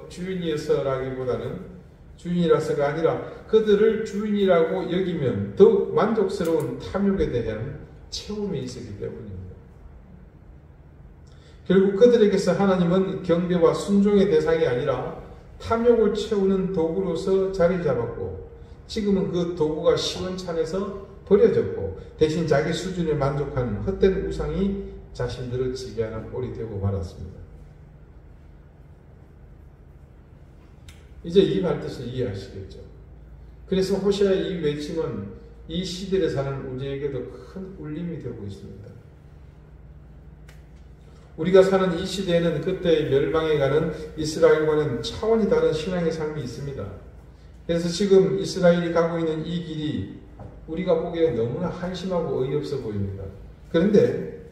주인이어서라기보다는 주인이라서가 아니라 그들을 주인이라고 여기면 더욱 만족스러운 탐욕에 대한 체험이 있었기 때문입니다. 결국 그들에게서 하나님은 경배와 순종의 대상이 아니라 탐욕을 채우는 도구로서 자리 잡았고 지금은 그 도구가 시원찮아서 버려졌고 대신 자기 수준에 만족하는 헛된 우상이 자신들을 지배하는 꼴이 되고 말았습니다. 이제 이 말뜻을 이해하시겠죠. 그래서 호세아의 이 외침은 이 시대에 사는 우리에게도 큰 울림이 되고 있습니다. 우리가 사는 이 시대에는 그때의 멸망에 가는 이스라엘과는 차원이 다른 신앙의 삶이 있습니다. 그래서 지금 이스라엘이 가고 있는 이 길이 우리가 보기에 너무나 한심하고 어이없어 보입니다. 그런데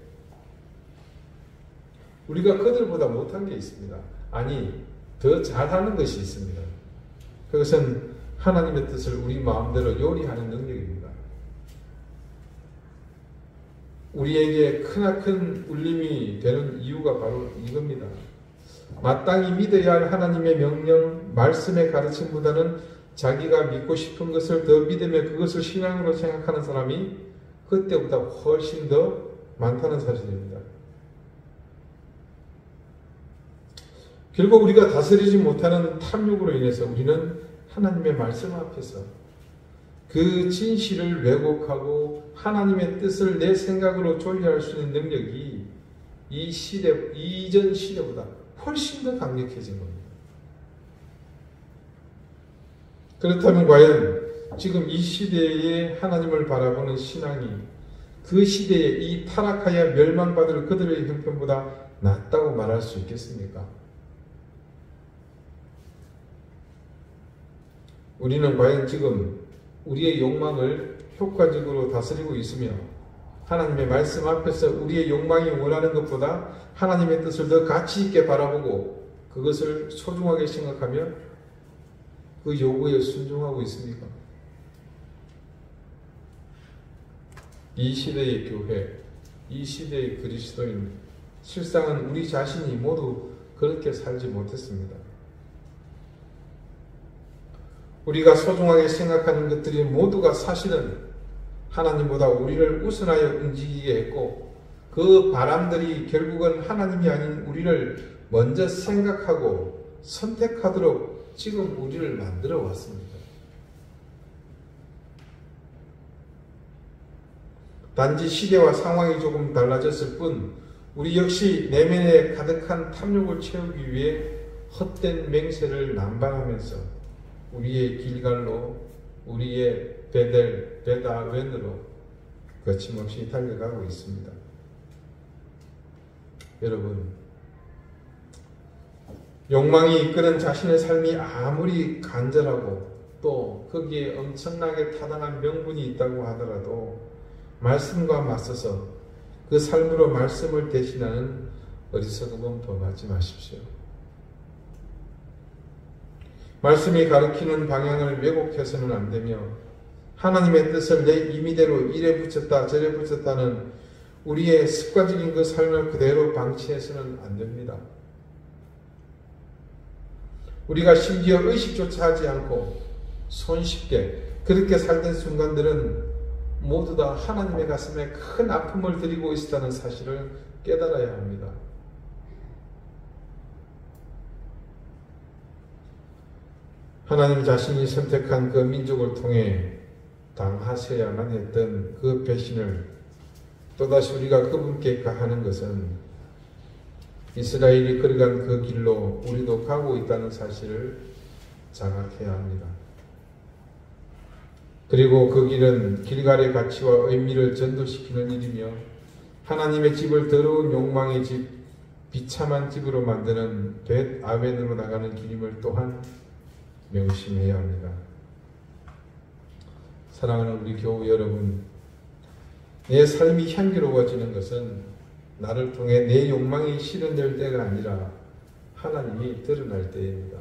우리가 그들보다 못한 게 있습니다. 아니, 더 잘하는 것이 있습니다. 그것은 하나님의 뜻을 우리 마음대로 요리하는 능력입니다. 우리에게 크나큰 울림이 되는 이유가 바로 이겁니다. 마땅히 믿어야 할 하나님의 명령, 말씀의 가르침보다는 자기가 믿고 싶은 것을 더 믿으며 그것을 신앙으로 생각하는 사람이 그때보다 훨씬 더 많다는 사실입니다. 결국 우리가 다스리지 못하는 탐욕으로 인해서 우리는 하나님의 말씀 앞에서 그 진실을 왜곡하고 하나님의 뜻을 내 생각으로 조율할 수 있는 능력이 이전 시대보다 훨씬 더 강력해진 겁니다. 그렇다면 과연 지금 이 시대에 하나님을 바라보는 신앙이 그 시대에 이 타락하여 멸망받을 그들의 형편보다 낫다고 말할 수 있겠습니까? 우리는 과연 지금 우리의 욕망을 효과적으로 다스리고 있으며 하나님의 말씀 앞에서 우리의 욕망이 원하는 것보다 하나님의 뜻을 더 가치 있게 바라보고 그것을 소중하게 생각하며 그 요구에 순종하고 있습니까? 이 시대의 교회, 이 시대의 그리스도인, 실상은 우리 자신이 모두 그렇게 살지 못했습니다. 우리가 소중하게 생각하는 것들이 모두가 사실은 하나님보다 우리를 우선하여 움직이게 했고 그 바람들이 결국은 하나님이 아닌 우리를 먼저 생각하고 선택하도록 지금 우리를 만들어 왔습니다. 단지 시대와 상황이 조금 달라졌을 뿐 우리 역시 내면에 가득한 탐욕을 채우기 위해 헛된 맹세를 남발하면서 우리의 길갈로 우리의 베다웬으로 거침없이 달려가고 있습니다. 여러분, 욕망이 이끄는 자신의 삶이 아무리 간절하고 또 거기에 엄청나게 타당한 명분이 있다고 하더라도 말씀과 맞서서 그 삶으로 말씀을 대신하는 어리석음은 범하지 마십시오. 말씀이 가르치는 방향을 왜곡해서는 안 되며 하나님의 뜻을 내 임의대로 이래 붙였다 저래 붙였다는 우리의 습관적인 그 삶을 그대로 방치해서는 안 됩니다. 우리가 심지어 의식조차 하지 않고 손쉽게 그렇게 살던 순간들은 모두 다 하나님의 가슴에 큰 아픔을 드리고 있었다는 사실을 깨달아야 합니다. 하나님 자신이 선택한 그 민족을 통해 당하셔야만 했던 그 배신을 또다시 우리가 그분께 가하는 것은 이스라엘이 걸어간 그 길로 우리도 가고 있다는 사실을 자각해야 합니다. 그리고 그 길은 길갈의 가치와 의미를 전도시키는 일이며 하나님의 집을 더러운 욕망의 집, 비참한 집으로 만드는 벳 아벤으로 나가는 길임을 또한 명심해야 합니다. 사랑하는 우리 교우 여러분, 내 삶이 향기로워지는 것은 나를 통해 내 욕망이 실현될 때가 아니라 하나님이 드러날 때입니다.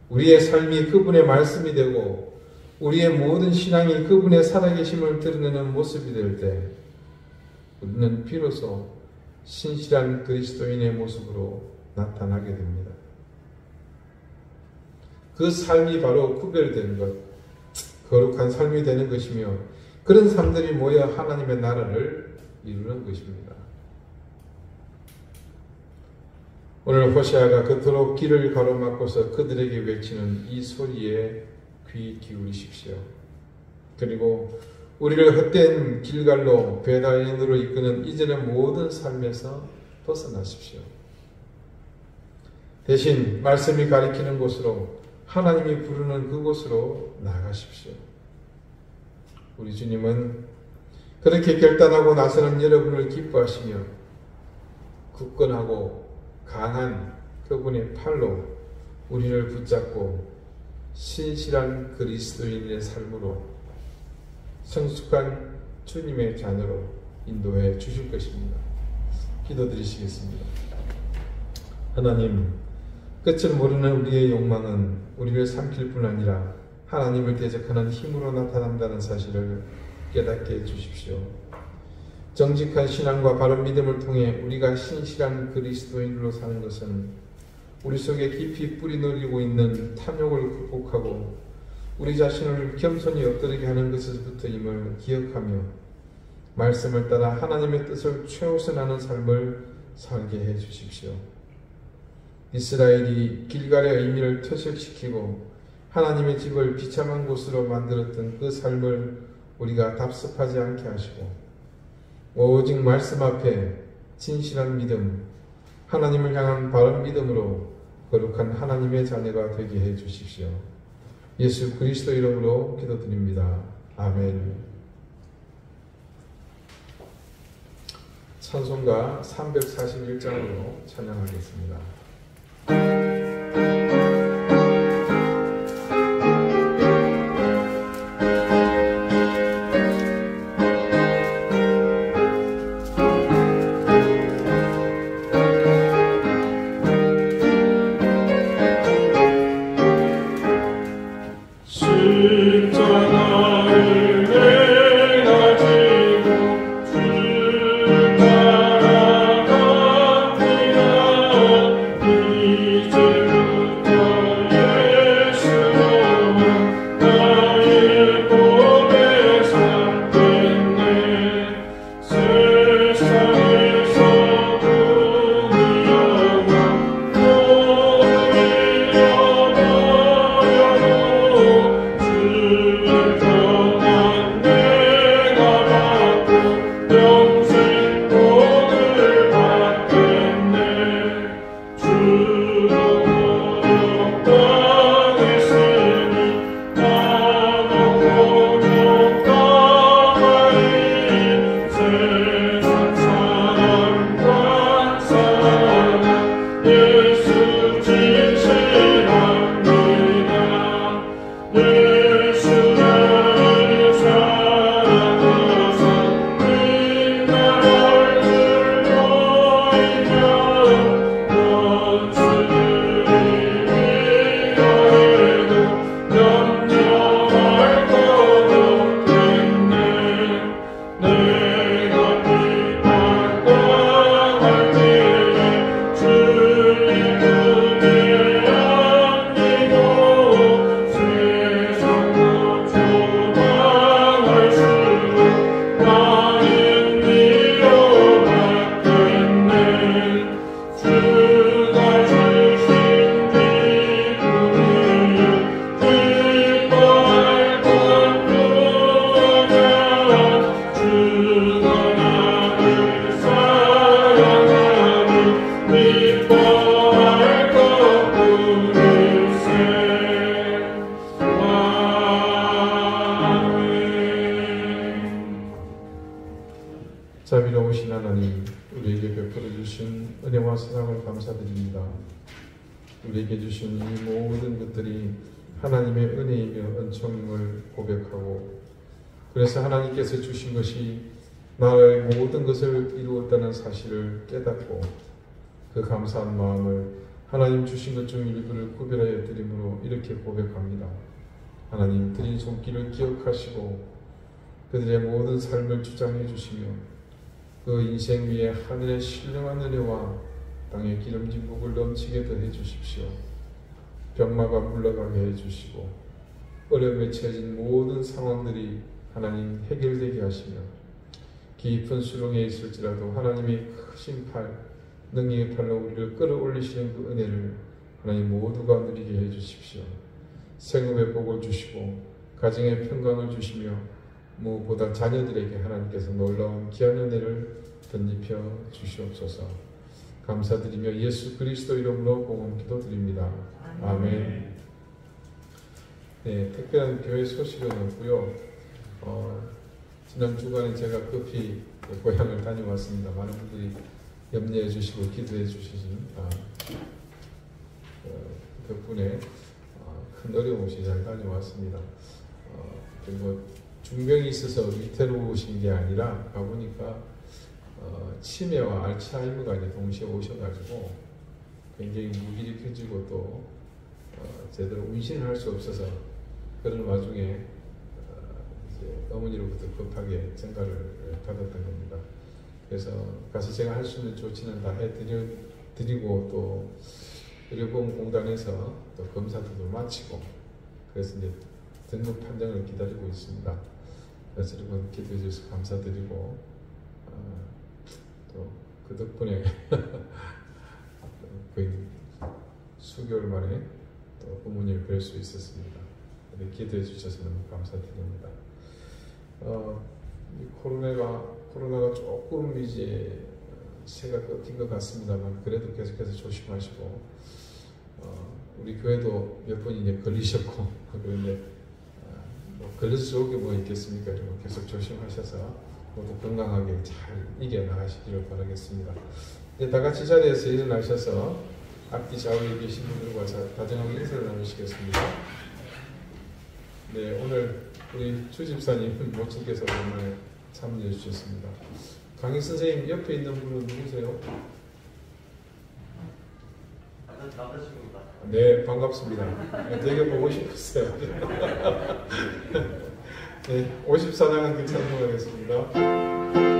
우리의 삶이 그분의 말씀이 되고 우리의 모든 신앙이 그분의 살아계심을 드러내는 모습이 될 때 우리는 비로소 신실한 그리스도인의 모습으로 나타나게 됩니다. 그 삶이 바로 구별된 것, 거룩한 삶이 되는 것이며 그런 삶들이 모여 하나님의 나라를 이루는 것입니다. 오늘 호세아가 그토록 길을 가로막고서 그들에게 외치는 이 소리에 귀 기울이십시오. 그리고 우리를 헛된 길갈로 배달인으로 이끄는 이전의 모든 삶에서 벗어나십시오. 대신 말씀이 가리키는 곳으로 하나님이 부르는 그곳으로 나가십시오. 우리 주님은 그렇게 결단하고 나서는 여러분을 기뻐하시며 굳건하고 강한 그분의 팔로 우리를 붙잡고 신실한 그리스도인의 삶으로 성숙한 주님의 자녀로 인도해 주실 것입니다. 기도드리시겠습니다. 하나님, 끝을 모르는 우리의 욕망은 우리를 삼킬 뿐 아니라 하나님을 대적하는 힘으로 나타난다는 사실을 깨닫게 해주십시오. 정직한 신앙과 바른 믿음을 통해 우리가 신실한 그리스도인으로 사는 것은 우리 속에 깊이 뿌리내리고 있는 탐욕을 극복하고 우리 자신을 겸손히 엎드리게 하는 것에서부터임을 기억하며 말씀을 따라 하나님의 뜻을 최우선하는 삶을 살게 해 주십시오. 이스라엘이 길갈의 의미를 퇴색시키고 하나님의 집을 비참한 곳으로 만들었던 그 삶을 우리가 답습하지 않게 하시고 오직 말씀 앞에 진실한 믿음, 하나님을 향한 바른 믿음으로 거룩한 하나님의 자녀가 되게 해 주십시오. 예수 그리스도 이름으로 기도드립니다. 아멘. 찬송가 341장으로 찬양하겠습니다. 십자가를 자비로우신 하나님, 우리에게 베풀어 주신 은혜와 사랑을 감사드립니다. 우리에게 주신 이 모든 것들이 하나님의 은혜이며 은총임을 고백하고, 그래서 하나님께서 주신 것이 나의 모든 것을 이루었다는 사실을 깨닫고 그 감사한 마음을 하나님 주신 것 중 일부를 구별하여 드림으로 이렇게 고백합니다. 하나님, 드린 손길을 기억하시고 그들의 모든 삶을 주장해 주시며 그 인생 위에 하늘의 신령한 은혜와 땅의 기름진 복을 넘치게 더해 주십시오. 병마가 물러가게 해 주시고 어려움에 처해진 모든 상황들이 하나님 해결되게 하시며 깊은 수렁에 있을지라도 하나님의 크신 팔, 능력의 팔로 우리를 끌어올리시는 그 은혜를 하나님 모두가 누리게 해 주십시오. 생업의 복을 주시고 가정의 평강을 주시며 무엇보다 자녀들에게 하나님께서 놀라운 귀한 은혜를 덧입혀 주시옵소서. 감사드리며 예수 그리스도 이름으로 공헌 기도드립니다. 아멘. 네, 특별한 교회 소식은 없고요. 지난 주간에 제가 급히 고향을 다녀왔습니다. 많은 분들이 염려해 주시고 기도해 주시신 덕분에 큰 어려움 없이 잘 다녀왔습니다. 그리고 중병이 있어서 위태로우신 게 아니라 가보니까 치매와 알츠하이머가 이제 동시에 오셔가지고 굉장히 무기력해지고 또 제대로 운신을 할 수 없어서 그런 와중에 이제 어머니로부터 급하게 전가를 받았던 겁니다. 그래서 가서 제가 할 수 있는 조치는 다 해드리고 또 의료보험공단에서 또 검사도 마치고 그래서 이제 등록 판정을 기다리고 있습니다. 그래서 여러분 기도해 주셔서 감사드리고 또 그 덕분에 거의 수개월 만에 또 부모님을 뵐 수 있었습니다. 기도해 주셔서 너무 감사드립니다. 코로나가 조금 이제 새가 꺾인 것 같습니다만 그래도 계속해서 조심하시고 우리 교회도 몇 번 이제 걸리셨고 그런데 걸릴 수 없게 뭐 있겠습니까? 여러분 계속 조심하셔서 모두 건강하게 잘 이겨나가시기를 바라겠습니다. 이제 다 같이 자리에서 일어나셔서 앞뒤 좌우에 계신 분들과 다정하게 인사를 나누시겠습니다. 네, 오늘 우리 주집사님 모친께서 오늘 참여해 주셨습니다. 강희 선생님 옆에 있는 분은 누구세요? 네, 반갑습니다. 되게 보고 싶었어요. 네, 54장은 그 찬송하겠습니다.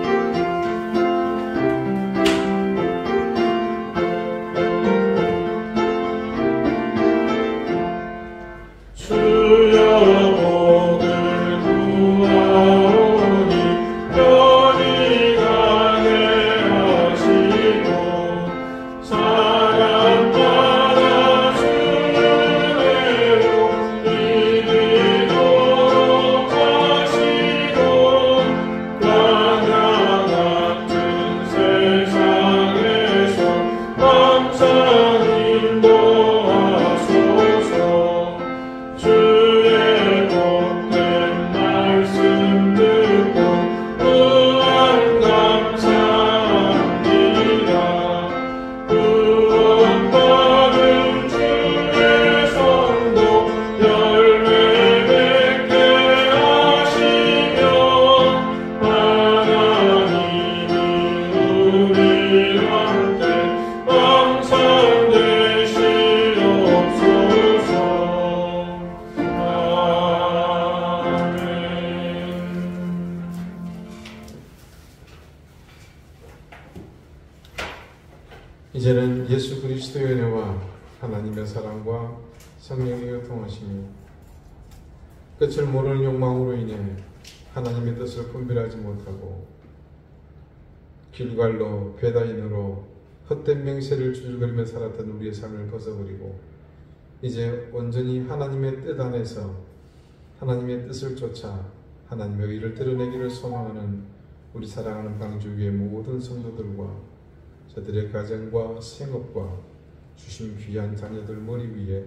이제는 예수 그리스도의 은혜와 하나님의 사랑과 성령의 교통하심이 끝을 모르는 욕망으로 인해 하나님의 뜻을 분별하지 못하고 길갈로 배다인으로 헛된 맹세를 주줄거리며 살았던 우리의 삶을 벗어버리고 이제 온전히 하나님의 뜻 안에서 하나님의 뜻을 쫓아 하나님의 의를 드러내기를 소망하는 우리 사랑하는 방주교의 모든 성도들과 저들의 가정과 생업과 주신 귀한 자녀들 머리 위에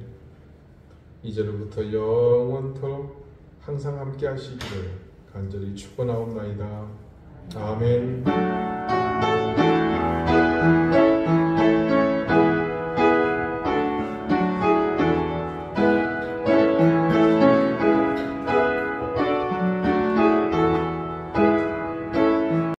이제로부터 영원토록 항상 함께 하시기를 간절히 축원하옵나이다. 아멘.